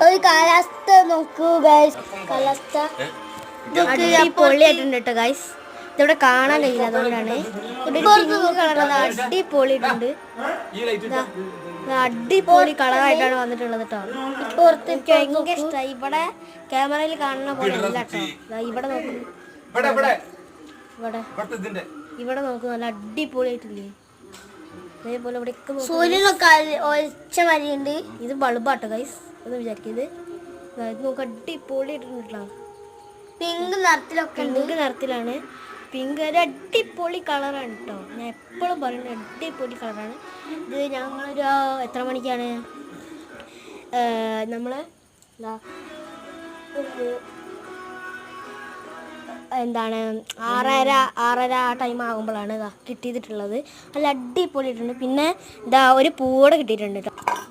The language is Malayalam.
ഒരു കാലാവസ്ഥ നോക്കൂ ഗൈസ്. കാലാവസ്ഥ അടിപൊളിയായിട്ടുണ്ട് കേട്ടോ ഗൈസ്. ഇതിവിടെ കാണാൻ കഴിയില്ല, അതുകൊണ്ടാണ് അടിപൊളിയിട്ടുണ്ട്. അടിപൊളി കളറായിട്ടാണ് വന്നിട്ടുള്ളത് കേട്ടോ. എനിക്ക് ഭയങ്കര ഇഷ്ടമായി. ഇവിടെ ക്യാമറയിൽ കാണുന്ന പോലെ അല്ല കേട്ടോ. ഇവിടെ നോക്കൂ, ഇവിടെ നോക്കൂ, നല്ല അടിപൊളിയായിട്ടില്ലേ. അതേപോലെ ഇവിടെയൊക്കെ സൂര്യനൊക്കെ ഇത് ബൾബാട്ടോ ഗൈസ്, ഒന്ന് വിചാരിക്കത്. ഇത് നോക്ക്, അടിപൊളിയായിട്ടുണ്ട്. പിങ്ക് നിറത്തിലാണ്. പിങ്ക് ഒരു അടിപൊളി കളറാണ് കേട്ടോ. ഞാൻ എപ്പോഴും പറയുന്നത് അടിപൊളി കളറാണ് ഇത്. ഞങ്ങളൊരു എത്ര മണിക്കാണ് നമ്മൾ എന്താണ് 6:30 ആ ടൈം ആകുമ്പോഴാണ് കിട്ടിയിട്ടുള്ളത്. നല്ല അടിപൊളിയിട്ടുണ്ട്. പിന്നെ ഒരു പൂവോടെ കിട്ടിയിട്ടുണ്ട് കേട്ടോ.